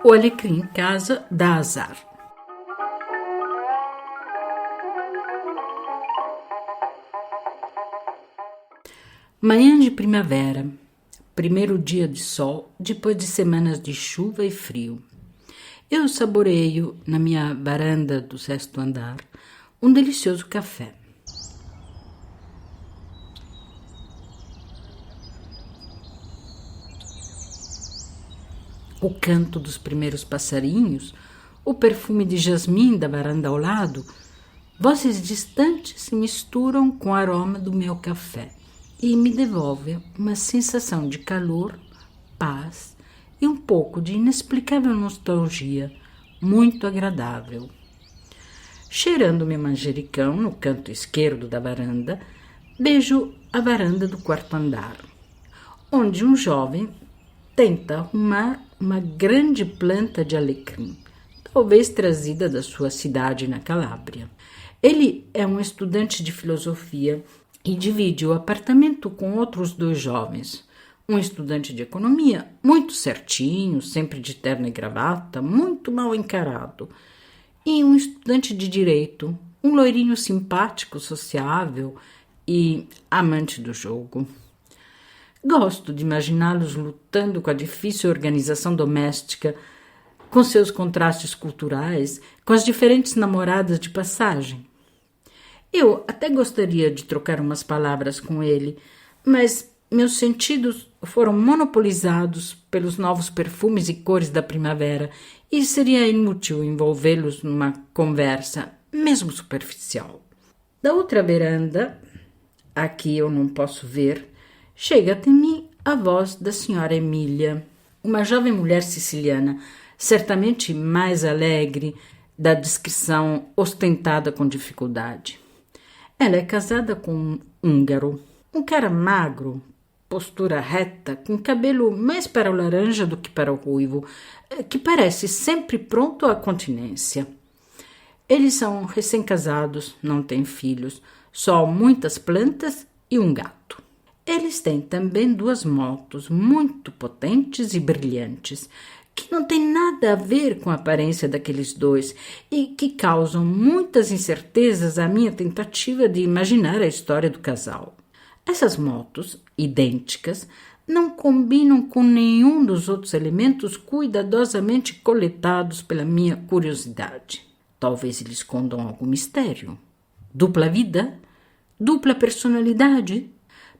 O alecrim em casa dá azar. Manhã de primavera, primeiro dia de sol, depois de semanas de chuva e frio. Eu saboreio, na minha varanda do 6º andar, um delicioso café. O canto dos primeiros passarinhos, o perfume de jasmim da varanda ao lado, vozes distantes se misturam com o aroma do meu café e me devolvem uma sensação de calor, paz e um pouco de inexplicável nostalgia, muito agradável. Cheirando meu manjericão no canto esquerdo da varanda, vejo a varanda do 4º andar, onde um jovem tenta arrumar uma grande planta de alecrim, talvez trazida da sua cidade na Calábria. Ele é um estudante de filosofia e divide o apartamento com outros 2 jovens. Um estudante de economia, muito certinho, sempre de terno e gravata, muito mal encarado. E um estudante de direito, um loirinho simpático, sociável e amante do jogo. Gosto de imaginá-los lutando com a difícil organização doméstica, com seus contrastes culturais, com as diferentes namoradas de passagem. Eu até gostaria de trocar umas palavras com ele, mas meus sentidos foram monopolizados pelos novos perfumes e cores da primavera e seria inútil envolvê-los numa conversa, mesmo superficial. Da outra varanda, a que eu não posso ver, chega até mim a voz da senhora Emília, uma jovem mulher siciliana, certamente mais alegre da descrição ostentada com dificuldade. Ela é casada com um húngaro, um cara magro, postura reta, com cabelo mais para o laranja do que para o ruivo, que parece sempre pronto à continência. Eles são recém-casados, não têm filhos, só muitas plantas e um gato. Eles têm também 2 motos muito potentes e brilhantes, que não têm nada a ver com a aparência daqueles 2 e que causam muitas incertezas à minha tentativa de imaginar a história do casal. Essas motos, idênticas, não combinam com nenhum dos outros elementos cuidadosamente coletados pela minha curiosidade. Talvez eles escondam algum mistério. Dupla vida? Dupla personalidade?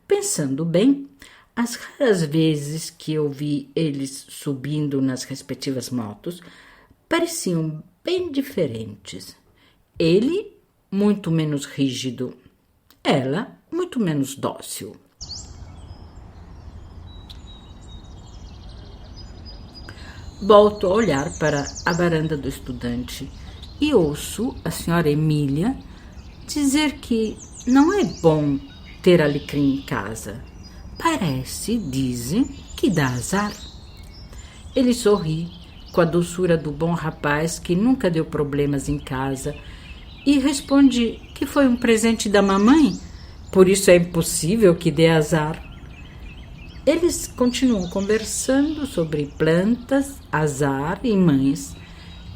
Pensando bem, as raras vezes que eu vi eles subindo nas respectivas motos, pareciam bem diferentes. Ele, muito menos rígido. Ela, muito menos dócil. Volto a olhar para a varanda do estudante e ouço a senhora Emília dizer que não é bom ter alecrim em casa. Parece, dizem, que dá azar. Ele sorri com a doçura do bom rapaz que nunca deu problemas em casa e responde que foi um presente da mamãe, por isso é impossível que dê azar. Eles continuam conversando sobre plantas, azar e mães,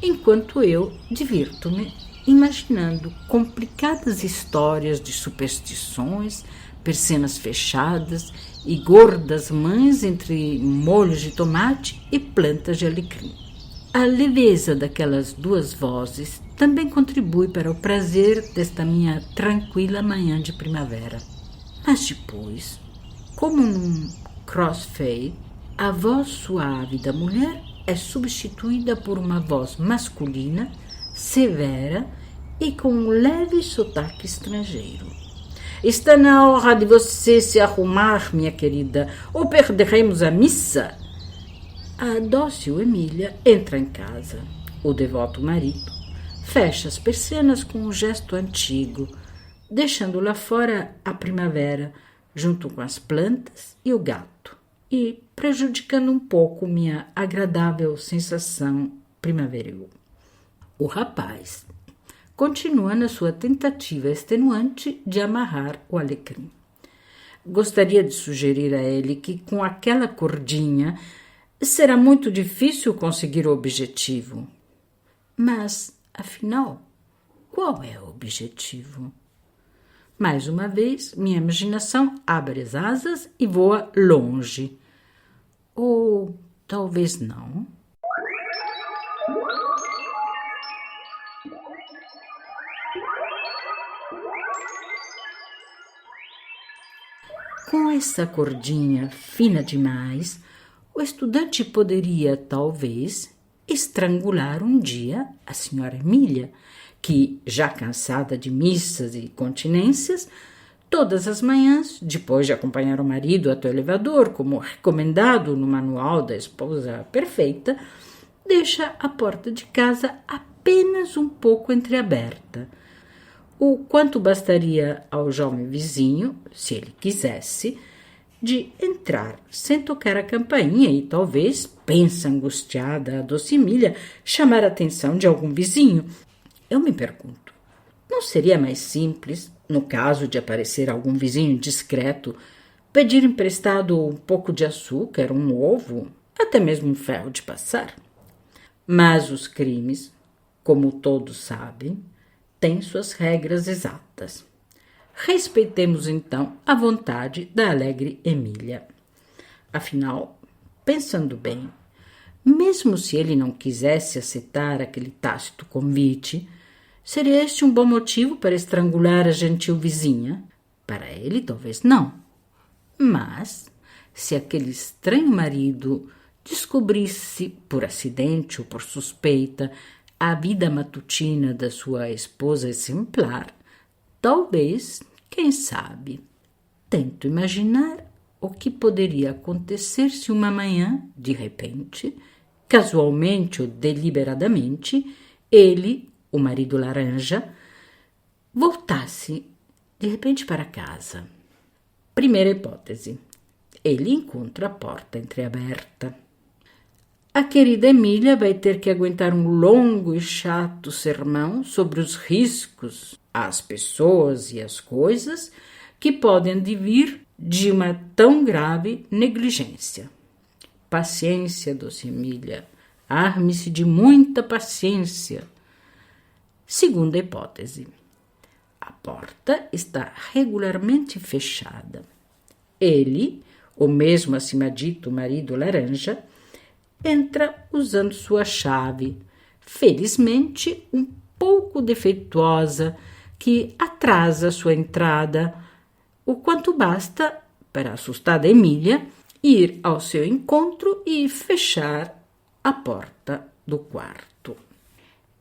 enquanto eu divirto-me imaginando complicadas histórias de superstições, persianas fechadas e gordas mães entre molhos de tomate e plantas de alecrim. A leveza daquelas 2 vozes também contribui para o prazer desta minha tranquila manhã de primavera. Mas depois, como num crossfade, a voz suave da mulher é substituída por uma voz masculina, severa e com um leve sotaque estrangeiro. Está na hora de você se arrumar, minha querida, ou perderemos a missa. A dócil Emília entra em casa. O devoto marido fecha as persianas com um gesto antigo, deixando lá fora a primavera, junto com as plantas e o gato, e prejudicando um pouco minha agradável sensação primaveril. O rapaz continua na sua tentativa extenuante de amarrar o alecrim. Gostaria de sugerir a ele que, com aquela cordinha, será muito difícil conseguir o objetivo. Mas, afinal, qual é o objetivo? Mais uma vez, minha imaginação abre as asas e voa longe. Ou talvez não. Com essa cordinha fina demais, o estudante poderia, talvez, estrangular um dia a senhora Emília, que, já cansada de missas e continências, todas as manhãs, depois de acompanhar o marido até o elevador, como recomendado no manual da esposa perfeita, deixa a porta de casa apenas um pouco entreaberta. O quanto bastaria ao jovem vizinho, se ele quisesse, de entrar sem tocar a campainha e talvez, pensa angustiada a doce Emília, chamar a atenção de algum vizinho. Eu me pergunto, não seria mais simples, no caso de aparecer algum vizinho discreto, pedir emprestado um pouco de açúcar, um ovo, até mesmo um ferro de passar? Mas os crimes, como todos sabem, têm suas regras exatas. Respeitemos, então, a vontade da alegre Emília. Afinal, pensando bem, mesmo se ele não quisesse aceitar aquele tácito convite, seria este um bom motivo para estrangular a gentil vizinha? Para ele, talvez não. Mas, se aquele estranho marido descobrisse, por acidente ou por suspeita, a vida matutina da sua esposa exemplar, talvez, quem sabe, tento imaginar o que poderia acontecer se uma manhã, de repente, casualmente ou deliberadamente, ele, o marido laranja, voltasse de repente para casa. Primeira hipótese, ele encontra a porta entreaberta. A querida Emília vai ter que aguentar um longo e chato sermão sobre os riscos às pessoas e às coisas que podem advir de uma tão grave negligência. Paciência, doce Emília, arme-se de muita paciência. Segunda hipótese, a porta está regularmente fechada. Ele, o mesmo acima dito marido laranja, entra usando sua chave, felizmente um pouco defeituosa, que atrasa sua entrada, o quanto basta para a assustada Emília ir ao seu encontro e fechar a porta do quarto.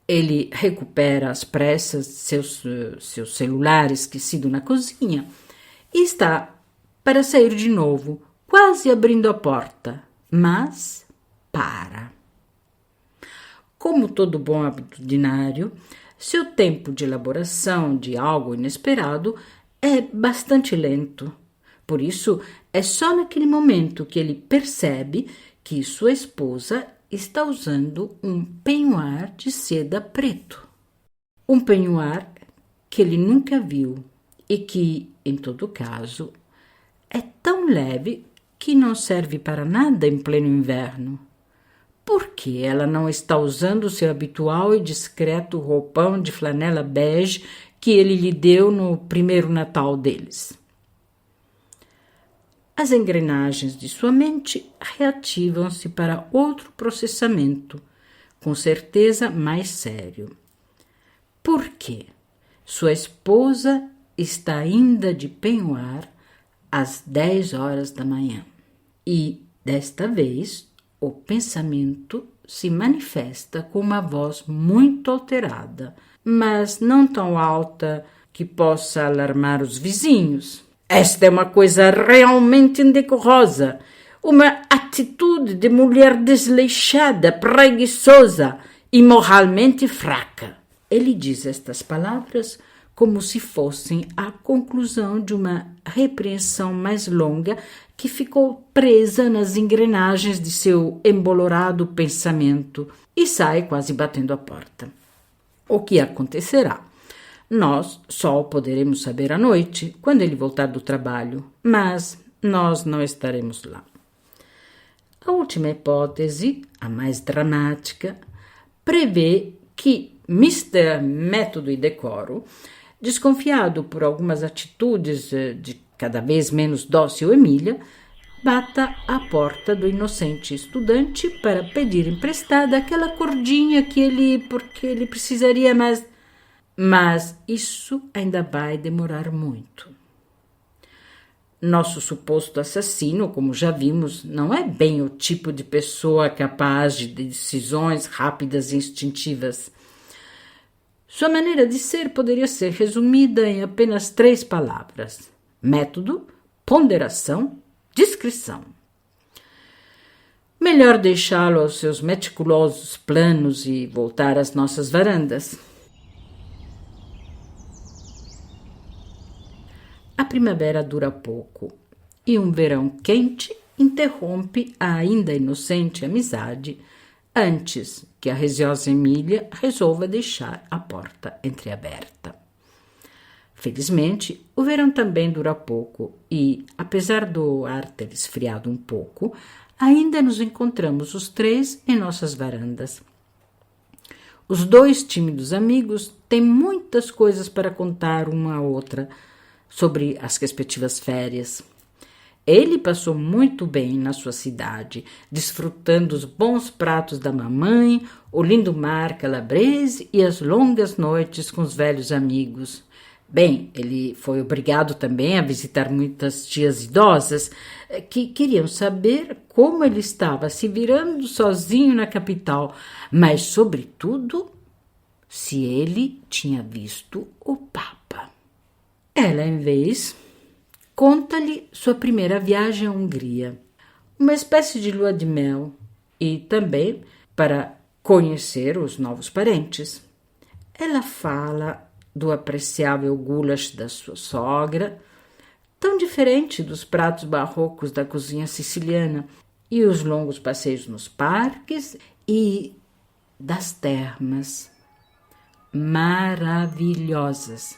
Ele recupera às pressas seu celular esquecido na cozinha e está para sair de novo, quase abrindo a porta, mas para. Como todo bom habitudinário, seu tempo de elaboração de algo inesperado é bastante lento. Por isso, é só naquele momento que ele percebe que sua esposa está usando um penhoar de seda preto. Um penhoar que ele nunca viu e que, em todo caso, é tão leve que não serve para nada em pleno inverno. Por que ela não está usando o seu habitual e discreto roupão de flanela bege que ele lhe deu no primeiro Natal deles? As engrenagens de sua mente reativam-se para outro processamento, com certeza mais sério. Por quê? Sua esposa está ainda de penhoar às 10 horas da manhã. E, desta vez, o pensamento se manifesta com uma voz muito alterada, mas não tão alta que possa alarmar os vizinhos. Esta é uma coisa realmente indecorosa, uma atitude de mulher desleixada, preguiçosa e moralmente fraca. Ele diz estas palavras como se fossem a conclusão de uma repreensão mais longa que ficou presa nas engrenagens de seu embolorado pensamento e sai quase batendo a porta. O que acontecerá? Nós só o poderemos saber à noite, quando ele voltar do trabalho, mas nós não estaremos lá. A última hipótese, a mais dramática, prevê que Mr. Método e Decoro, desconfiado por algumas atitudes de cada vez menos dócil Emília, bata à porta do inocente estudante para pedir emprestada aquela cordinha porque ele precisaria mais. Mas isso ainda vai demorar muito. Nosso suposto assassino, como já vimos, não é bem o tipo de pessoa capaz de decisões rápidas e instintivas. Sua maneira de ser poderia ser resumida em apenas 3 palavras: método, ponderação, discrição. Melhor deixá-lo aos seus meticulosos planos e voltar às nossas varandas. A primavera dura pouco e um verão quente interrompe a ainda inocente amizade antes que a receosa Emília resolva deixar a porta entreaberta. Felizmente, o verão também dura pouco e, apesar do ar ter esfriado um pouco, ainda nos encontramos os 3 em nossas varandas. Os 2 tímidos amigos têm muitas coisas para contar uma à outra sobre as respectivas férias. Ele passou muito bem na sua cidade, desfrutando os bons pratos da mamãe, o lindo mar calabrese e as longas noites com os velhos amigos. Bem, ele foi obrigado também a visitar muitas tias idosas que queriam saber como ele estava se virando sozinho na capital, mas, sobretudo, se ele tinha visto o Papa. Ela, em vez, conta-lhe sua primeira viagem à Hungria, uma espécie de lua de mel, e também para conhecer os novos parentes. Ela fala do apreciável goulash da sua sogra, tão diferente dos pratos barrocos da cozinha siciliana, e os longos passeios nos parques e das termas maravilhosas.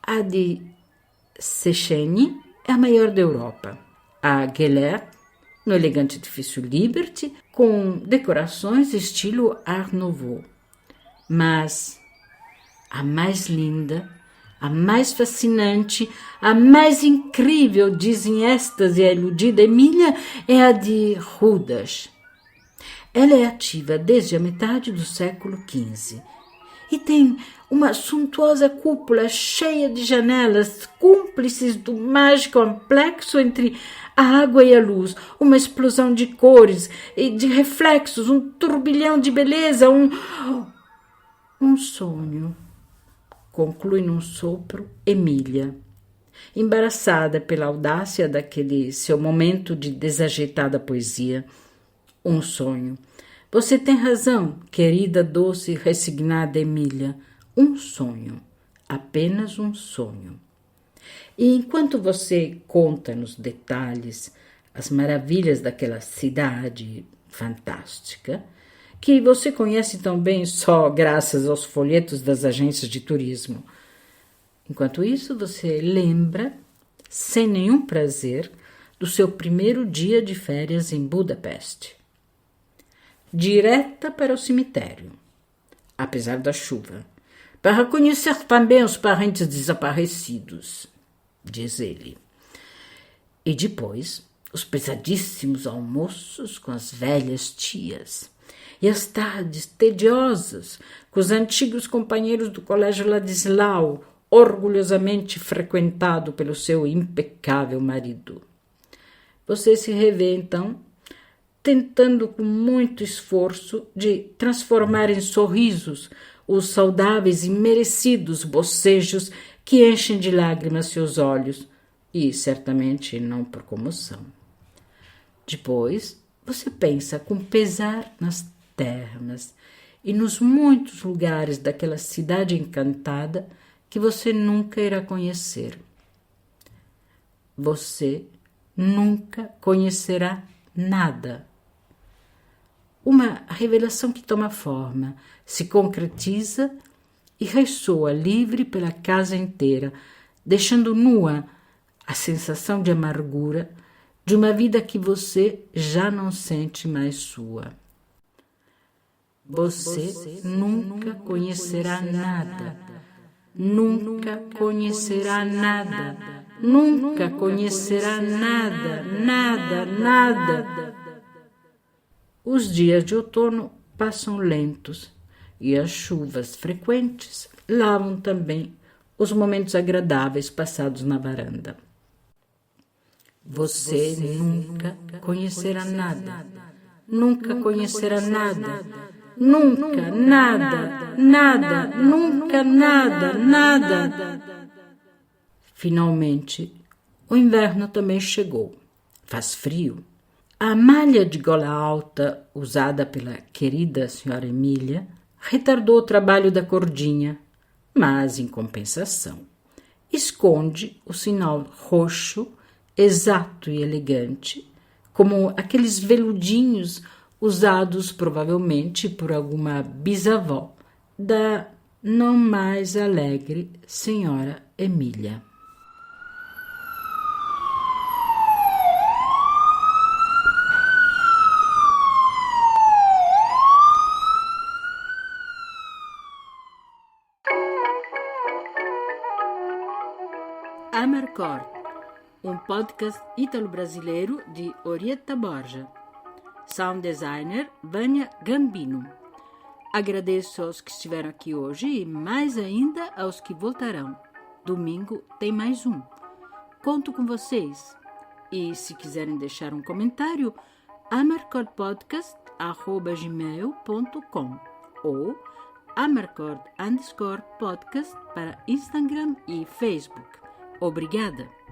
A de Széchenyi é a maior da Europa. A Gellert, no elegante edifício Liberty, com decorações estilo Art Nouveau. Mas a mais linda, a mais fascinante, a mais incrível, dizem estas e a iludida Emília, é a de Rudas. Ela é ativa desde a metade do século XV e tem uma suntuosa cúpula cheia de janelas, cúmplices do mágico complexo entre a água e a luz, uma explosão de cores e de reflexos, um turbilhão de beleza, um sonho. Conclui num sopro Emília, embaraçada pela audácia daquele seu momento de desajeitada poesia. Um sonho. Você tem razão, querida, doce e resignada Emília. Um sonho. Apenas um sonho. E enquanto você conta nos detalhes as maravilhas daquela cidade fantástica, que você conhece tão bem só graças aos folhetos das agências de turismo. Enquanto isso, você lembra, sem nenhum prazer, do seu primeiro dia de férias em Budapeste. Direta para o cemitério, apesar da chuva, para conhecer também os parentes desaparecidos, diz ele. E depois, os pesadíssimos almoços com as velhas tias, e as tardes tediosas com os antigos companheiros do colégio Ladislau, orgulhosamente frequentado pelo seu impecável marido. Você se revê, então, tentando com muito esforço de transformar em sorrisos os saudáveis e merecidos bocejos que enchem de lágrimas seus olhos, e certamente não por comoção. Depois, você pensa com pesar nas termas e nos muitos lugares daquela cidade encantada que você nunca irá conhecer. Você nunca conhecerá nada. Uma revelação que toma forma, se concretiza e ressoa livre pela casa inteira, deixando nua a sensação de amargura de uma vida que você já não sente mais sua. Você nunca conhecerá nada, nunca conhecerá nada, nunca conhecerá nada, nada, nada. Os dias de outono passam lentos e as chuvas frequentes lavam também os momentos agradáveis passados na varanda. Você nunca conhecerá nada, nunca conhecerá nada, nunca, nada, nada, nunca, nada, nada. Finalmente, o inverno também chegou. Faz frio. A malha de gola alta, usada pela querida senhora Emília, retardou o trabalho da cordinha, mas, em compensação, esconde o sinal roxo, exato e elegante, como aqueles veludinhos usados provavelmente por alguma bisavó da não mais alegre senhora Emília. Amarcord, um podcast ítalo-brasileiro de Orietta Borja. Sound designer Vânia Gambino. Agradeço aos que estiveram aqui hoje e mais ainda aos que voltarão. Domingo tem mais um. Conto com vocês. E se quiserem deixar um comentário, amarcordpodcast@gmail.com ou amarcord_podcast para Instagram e Facebook. Obrigada!